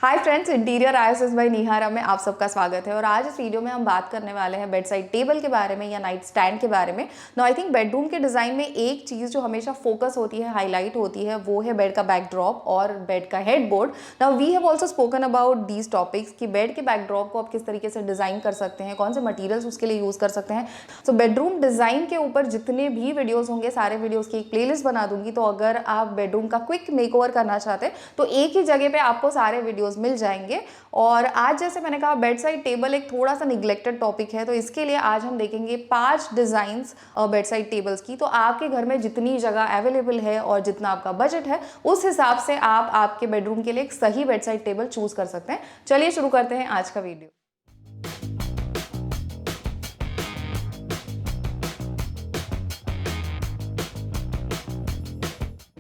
हाय friends, interior आईएसएस by Nihara में आप सबका स्वागत है। और आज इस वीडियो में हम बात करने वाले हैं बेड साइड टेबल के बारे में या नाइट स्टैंड के बारे में। नो आई थिंक बेडरूम के डिज़ाइन में एक चीज़ जो हमेशा फोकस होती है, हाईलाइट होती है, वो है बेड का बैकड्रॉप और बेड का headboard. Now we have also spoken about these topics कि बेड के बैकड्रॉप को आप किस तरीके से डिज़ाइन कर सकते हैं, कौन से मटीरियल्स उसके लिए यूज़ कर सकते हैं। सो बेडरूम डिज़ाइन के ऊपर जितने भी वीडियोज़ होंगे, सारे वीडियोज़ की एक प्लेलिस्ट बना दूंगी। तो अगर आप बेडरूम का क्विक मेकओवर करना चाहते हैं तो एक ही जगह पर आपको सारे वीडियोज़ मिल जाएंगे। और आज जैसे मैंने कहा, बेड साइड टेबल एक थोड़ा सा निगलेक्टेड टॉपिक है, तो इसके लिए आज हम देखेंगे 5 डिज़ाइंस बेड साइड टेबल्स की। तो आपके घर में जितनी जगह अवेलेबल है और जितना आपका बजट है, उस हिसाब से आप आपके बेडरूम के लिए एक सही बेड साइड टेबल चूज कर सकते हैं। चलिए शुरू करते हैं आज का वीडियो।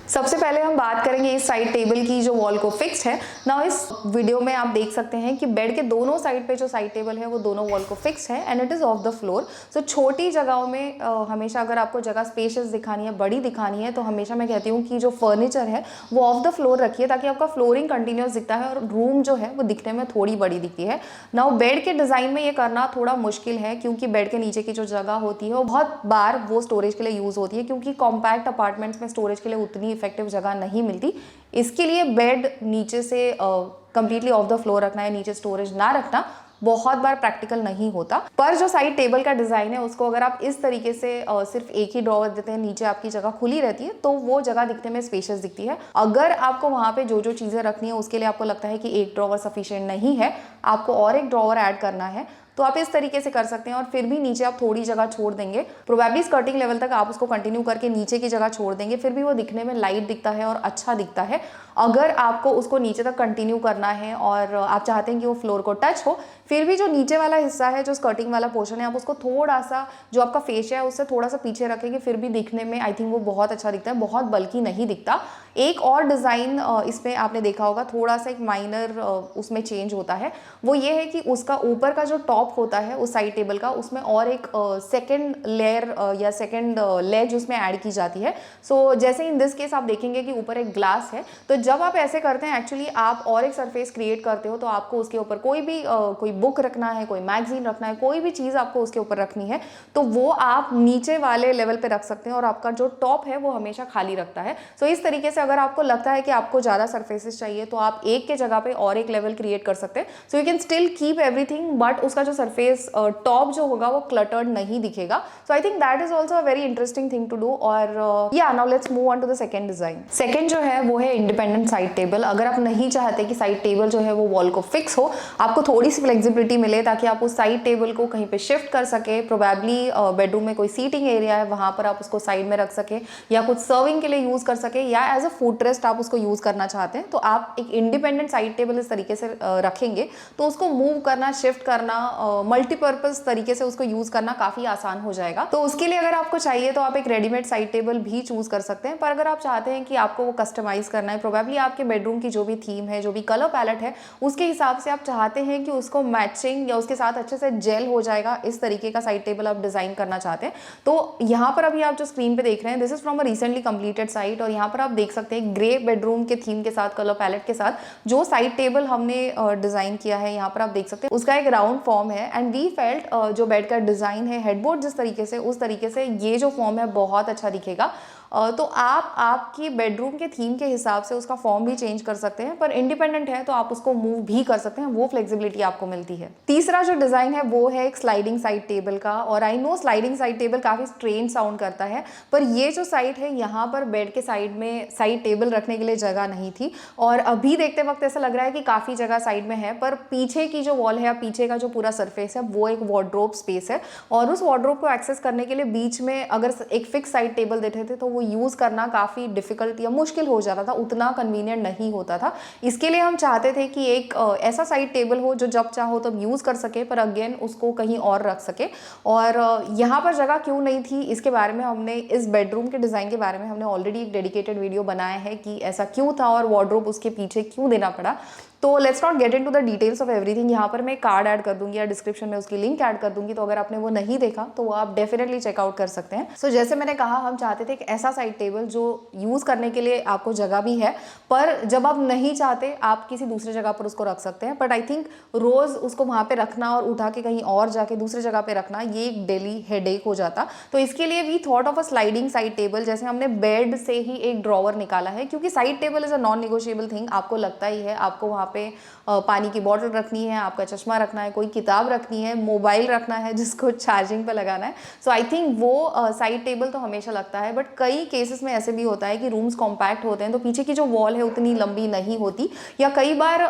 सबसे पहले हम बात करेंगे इस साइड टेबल की जो वॉल को फिक्स्ड है। नाउ इस वीडियो में आप देख सकते हैं कि बेड के दोनों साइड पे जो साइड टेबल है वो दोनों वॉल को फिक्स्ड है and it is off the floor. So छोटी जगहों में हमेशा अगर आपको जगह स्पेशियस दिखानी है, बड़ी दिखानी है, तो हमेशा मैं कहती हूँ कि जो फर्नीचर है वो ऑफ द फ्लोर रखिए, ताकि आपका फ्लोरिंग कंटिन्यूस दिखता है और रूम जो है वो दिखने में थोड़ी बड़ी दिखती है। नाउ बेड के डिज़ाइन में ये करना थोड़ा मुश्किल है, क्योंकि बेड के नीचे की जो जगह होती है वो बहुत बार वो स्टोरेज के लिए यूज़ होती है, क्योंकि कॉम्पैक्ट अपार्टमेंट्स में स्टोरेज के लिए उतनी इफेक्टिव जगह नहीं मिलती। इसके लिए बेड नीचे से कंप्लीटली ऑफ द फ्लोर रखना है, नीचे स्टोरेज ना रखना बहुत बार प्रैक्टिकल नहीं होता। पर जो साइड टेबल का डिज़ाइन है उसको अगर आप इस तरीके से सिर्फ एक ही ड्रॉवर देते हैं, नीचे आपकी जगह खुली रहती है, तो वो जगह दिखने में स्पेशियस दिखती है। अगर आपको वहाँ पे जो जो चीज़ें रखनी है उसके लिए आपको लगता है कि एक ड्रॉवर सफिशिएंट नहीं है, आपको और एक ड्रॉवर ऐड करना है, तो आप इस तरीके से कर सकते हैं। और फिर भी नीचे आप थोड़ी जगह छोड़ देंगे, प्रोबेबली स्कर्टिंग लेवल तक आप उसको कंटिन्यू करके नीचे की जगह छोड़ देंगे, फिर भी वो दिखने में लाइट दिखता है और अच्छा दिखता है। अगर आपको उसको नीचे तक कंटिन्यू करना है और आप चाहते हैं कि वो फ्लोर को टच हो, फिर भी जो नीचे वाला हिस्सा है, जो स्कर्टिंग वाला पोर्शन है, आप उसको थोड़ा सा, जो आपका फेशिया है उससे थोड़ा सा पीछे रखेंगे, फिर भी दिखने में आई थिंक वो बहुत अच्छा दिखता है, बहुत बल्कि नहीं दिखता। एक और डिज़ाइन इसमें आपने देखा होगा, थोड़ा सा एक माइनर उसमें चेंज होता है, वो ये है कि उसका ऊपर का जो टॉप होता है उस साइड टेबल का, उसमें और एक सेकेंड लेयर या सेकेंड लेज उसमें ऐड की जाती है। सो जैसे इन दिस केस आप देखेंगे कि ऊपर एक ग्लास है, तो जब आप ऐसे करते हैं एक्चुअली आप और एक सरफेस क्रिएट करते हो, तो आपको उसके ऊपर कोई भी कोई बुक रखना है, कोई मैगजीन रखना है, कोई भी चीज़ आपको उसके ऊपर रखनी है, तो वो आप नीचे वाले लेवल पे रख सकते हैं और आपका जो टॉप है वो हमेशा खाली रखता है। सो इस तरीके से अगर आपको लगता है कि आपको ज़्यादा सरफेसेस चाहिए, तो आप एक के जगह पे और एक लेवल क्रिएट कर सकते हैं। So you can still keep everything, but उसका जो सरफेस टॉप जो होगा वो क्लटर्ड नहीं दिखेगा। So I think that is also a very interesting thing to do. और या now let's move on to the second design. Second जो है वो है इंडिपेंडेंट साइड टेबल। अगर आप नहीं चाहते कि साइड टेबल जो है वो वॉल को फिक्स हो, आपको थोड़ी सी फ्लेक्सिबिलिटी मिले ताकि आप उस साइड टेबल को कहीं पे शिफ्ट कर सके, प्रोबेबली बेडरूम में कोई सीटिंग एरिया है वहां पर आप उसको साइड में रख सके, या कुछ सर्विंग के लिए यूज कर सके, या एज अ फूड रेस्ट आप उसको यूज करना चाहते हैं, तो आप एक इंडिपेंडेंट साइड टेबल इस तरीके से रखेंगे, तो उसको मूव करना, शिफ्ट करना, मल्टीपर्पज तरीके से उसको यूज करना काफी आसान हो जाएगा। तो उसके लिए अगर आपको चाहिए तो आप एक रेडीमेड साइड टेबल भी चूज कर सकते हैं। पर अगर आप चाहते हैं कि आपको वो कस्टमाइज करना है, प्रोबेबली आपके बेडरूम की जो भी थीम है, जो भी कलर पैलेट है, उसके हिसाब से आप चाहते हैं कि उसको मैचिंग या उसके साथ अच्छे से जेल हो जाएगा, इस तरीके का साइड टेबल आप डिजाइन करना चाहते हैं, तो यहाँ पर अभी आप जो स्क्रीन पे देख रहे हैं, this is from a recently completed site. और यहाँ पर आप देख सकते हैं ग्रे बेडरूम के थीम के साथ, कलर पैलेट के साथ जो साइड टेबल हमने डिजाइन किया है, यहाँ पर आप देख सकते हैं उसका एक राउंड फॉर्म है। एंड वी फेल्ट जो बेड का डिजाइन है, हेडबोर्ड जिस तरीके से, उस तरीके से ये जो फॉर्म है बहुत अच्छा दिखेगा। तो आप आपकी बेडरूम के थीम के हिसाब से उसका फॉर्म भी चेंज कर सकते हैं, पर इंडिपेंडेंट है तो आप उसको मूव भी कर सकते हैं, वो फ्लेक्सिबिलिटी आपको मिलती है। तीसरा जो डिजाइन है वो है एक स्लाइडिंग साइड टेबल का। और I know sliding side table काफी स्ट्रेंज साउंड करता है, पर ये जो साइड है, यहाँ पर बेड के साइड में साइड टेबल रखने के लिए जगह नहीं थी, और अभी देखते वक्त ऐसा लग रहा है कि काफी जगह साइड में है। पर पीछे की जो वॉल है या पीछे का जो पूरा सरफेस है वो एक वार्डरोब स्पेस है, और उस वार्डरोब को एक्सेस करने के लिए बीच में अगर एक फिक्स साइड टेबल देते थे तो वो यूज करना काफी डिफिकल्ट या मुश्किल हो जाता था, उतना कन्वीनियंट नहीं होता था। इसके लिए हम चाहते थे कि एक ऐसा साइड टेबल हो जो जब चाहो तब यूज कर सके, पर अगेन उसको कहीं और रख सके। और यहाँ पर जगह क्यों नहीं थी, इसके बारे में हमने, इस बेडरूम के डिजाइन के बारे में हमने ऑलरेडी एक डेडिकेटेड वीडियो बनाया है कि ऐसा क्यों था और वार्डरोब उसके पीछे क्यों देना पड़ा। तो let's not get into the details of everything. यहाँ पर मैं कार्ड ऐड कर दूंगी या डिस्क्रिप्शन में उसकी लिंक ऐड कर दूंगी, तो अगर आपने वो नहीं देखा तो वो आप डेफिनेटली चेकआउट कर सकते हैं। सो जैसे मैंने कहा, हम चाहते थे एक ऐसा साइड टेबल जो यूज़ करने के लिए आपको जगह भी है, पर जब आप नहीं चाहते आप किसी दूसरी जगह पर उसको रख सकते हैं। बट आई थिंक रोज़ उसको वहाँ पे रखना और उठा के कहीं और जाके दूसरी जगह पे रखना, ये एक डेली हेडेक हो जाता। तो इसके लिए we thought of a sliding side table. जैसे हमने बेड से ही एक ड्रॉवर निकाला है, क्योंकि side table is a non negotiable thing. आपको लगता ही है आपको वहाँ पे पानी की बॉटल रखनी है, आपका चश्मा रखना है, कोई किताब रखनी है, मोबाइल रखना है जिसको चार्जिंग पे लगाना है। सो आई थिंक वो साइड टेबल तो हमेशा लगता है। बट कई केसेस में ऐसे भी होता है कि रूम्स कॉम्पैक्ट होते हैं, तो पीछे की जो वॉल है उतनी लंबी नहीं होती, या कई बार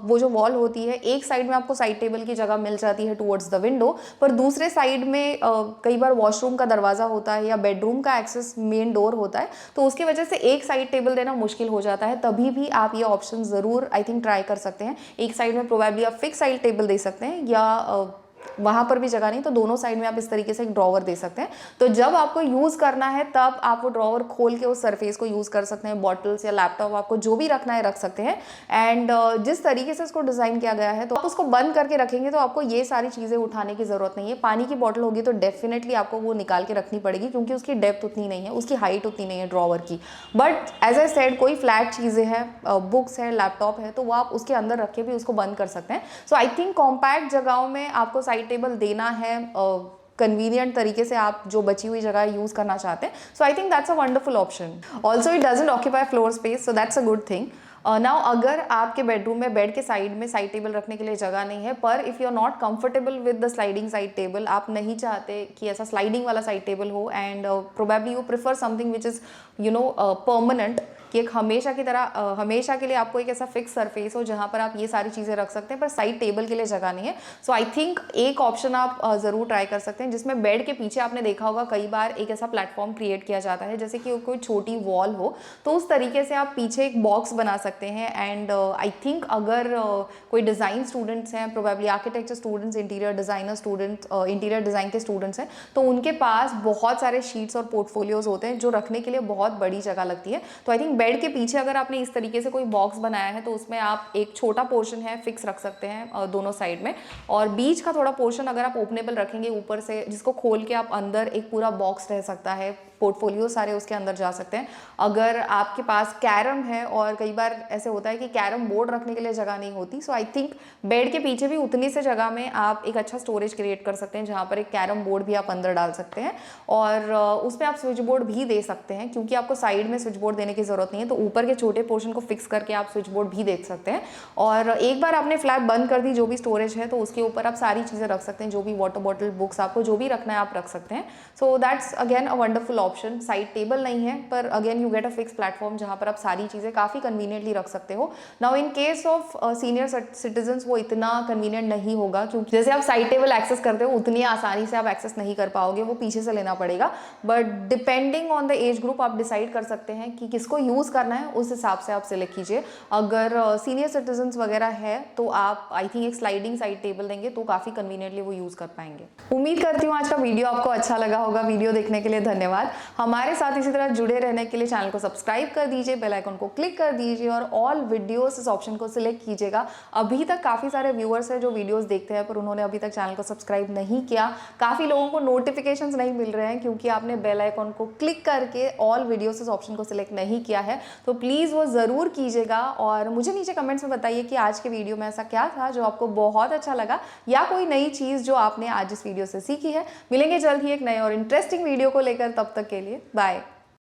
वो जो वॉल होती है एक साइड में आपको साइड टेबल की जगह मिल जाती है टुवर्ड्स द विंडो, पर दूसरे साइड में कई बार वॉशरूम का दरवाज़ा होता है या बेडरूम का एक्सेस मेन डोर होता है, तो उसकी वजह से एक साइड टेबल देना मुश्किल हो जाता है। तभी भी आप ये ऑप्शन ज़रूर आई थिंक ट्राई कर सकते हैं। एक साइड में प्रोबेबली आप फिक्स साइड टेबल दे सकते हैं, या वहाँ पर भी जगह नहीं तो दोनों साइड में आप इस तरीके से एक ड्रॉवर दे सकते हैं। तो जब आपको यूज़ करना है तब आप वो ड्रॉवर खोल के उस सरफेस को यूज़ कर सकते हैं। बॉटल्स या लैपटॉप आपको जो भी रखना है रख सकते हैं। एंड जिस तरीके से इसको डिज़ाइन किया गया है, तो आप उसको बंद करके रखेंगे तो आपको ये सारी चीज़ें उठाने की ज़रूरत नहीं है। पानी की बॉटल होगी तो डेफिनेटली आपको वो निकाल के रखनी पड़ेगी, क्योंकि उसकी डेप्थ उतनी नहीं है, उसकी हाइट उतनी नहीं है ड्रॉवर की। बट एज आई सेड, कोई फ्लैट चीज़ें हैं, बुक्स है, लैपटॉप है, तो वो आप उसके अंदर रख के भी उसको बंद कर सकते हैं। सो आई थिंक कॉम्पैक्ट जगहों में आपको साइड टेबल देना है कन्वीनियंट तरीके से, आप जो बची हुई जगह यूज़ करना चाहते हैं। So I think that's a wonderful option. Also it doesn't occupy floor space, so that's a good thing. Now अगर आपके बेडरूम में बेड के साइड में साइड टेबल रखने के लिए जगह नहीं है, पर if you are not comfortable with the sliding side table, आप नहीं चाहते कि ऐसा स्लाइडिंग वाला साइड टेबल हो, and probably you prefer something which is permanent, कि एक हमेशा की तरह हमेशा के लिए आपको एक ऐसा फिक्स सरफेस हो जहाँ पर आप ये सारी चीज़ें रख सकते हैं, पर साइड टेबल के लिए जगह नहीं है। सो आई थिंक एक ऑप्शन आप ज़रूर ट्राई कर सकते हैं, जिसमें बेड के पीछे आपने देखा होगा कई बार एक ऐसा प्लेटफॉर्म क्रिएट किया जाता है, जैसे कि कोई छोटी वॉल हो, तो उस तरीके से आप पीछे एक बॉक्स बना सकते हैं। एंड आई थिंक अगर कोई डिज़ाइन स्टूडेंट्स हैं, probably architecture students, interior designer student, interior design के स्टूडेंट्स हैं, तो उनके पास बहुत सारे शीट्स और पोर्टफोलियोज होते हैं जो रखने के लिए बहुत बड़ी जगह लगती है। तो आई थिंक बेड के पीछे अगर आपने इस तरीके से कोई बॉक्स बनाया है, तो उसमें आप एक छोटा पोर्शन है फिक्स रख सकते हैं दोनों साइड में, और बीच का थोड़ा पोर्शन अगर आप ओपनेबल रखेंगे ऊपर से, जिसको खोल के आप अंदर एक पूरा बॉक्स रह सकता है, पोर्टफोलियो सारे उसके अंदर जा सकते हैं। अगर आपके पास कैरम है, और कई बार ऐसे होता है कि कैरम बोर्ड रखने के लिए जगह नहीं होती, सो आई थिंक बेड के पीछे भी उतनी से जगह में आप एक अच्छा स्टोरेज क्रिएट कर सकते हैं, जहाँ पर एक कैरम बोर्ड भी आप अंदर डाल सकते हैं, और उसमें आप स्विच बोर्ड भी दे सकते हैं, क्योंकि आपको साइड में स्विच बोर्ड देने की ज़रूरत नहीं है, तो ऊपर के छोटे पोर्शन को फिक्स करके आप स्विच बोर्ड भी देख सकते हैं। और एक बार आपने फ्लैप बंद कर दी जो भी स्टोरेज है, तो उसके ऊपर आप सारी चीज़ें रख सकते हैं, जो भी वाटर बॉटल, बुक्स, आपको जो भी रखना है आप रख सकते हैं। So that's again a wonderful option. Side table नहीं है, पर again you get a fix platform जहाँ पर आप सारी चीज़ें काफ़ी कन्वीनियंटली रख सकते हो। Now in case of senior citizens वो इतना कन्वीनियंट नहीं होगा, क्योंकि जैसे आप साइड टेबल एक्सेस करते हो उतनी आसानी से आप एक्सेस नहीं कर पाओगे, वो पीछे से लेना पड़ेगा। But depending on the age group आप डिसाइड कर सकते हैं कि किसको यूज़ करना है, उस हिसाब से आप सिलेक्ट कीजिए। अगर सीनियर सिटीजन्स वगैरह है तो आप आई थिंक एक स्लाइडिंग साइड टेबल देंगे तो काफ़ी कन्वीनियंटली वो यूज़ कर पाएंगे। उम्मीद करती हूँ आज का वीडियो आपको अच्छा लगा होगा। वीडियो देखने के लिए धन्यवाद। हमारे साथ इसी तरह जुड़े रहने के लिए चैनल को सब्सक्राइब कर दीजिए, बेल आइकन को क्लिक कर दीजिए, और ऑल वीडियोस इस ऑप्शन को सिलेक्ट कीजिएगा। अभी तक काफ़ी सारे व्यूअर्स हैं जो वीडियोस देखते हैं, पर उन्होंने अभी तक चैनल को सब्सक्राइब नहीं किया। काफ़ी लोगों को नोटिफिकेशंस नहीं मिल रहे हैं क्योंकि आपने बेल आइकन को क्लिक करके ऑल वीडियोस इस ऑप्शन को सिलेक्ट नहीं किया है। तो प्लीज़ वो ज़रूर कीजिएगा, और मुझे नीचे कमेंट्स में बताइए कि आज के वीडियो में ऐसा क्या था जो आपको बहुत अच्छा लगा, या कोई नई चीज़ जो आपने आज इस वीडियो से सीखी है। मिलेंगे जल्द ही एक नए और इंटरेस्टिंग वीडियो को लेकर, तब तक के लिए बाय।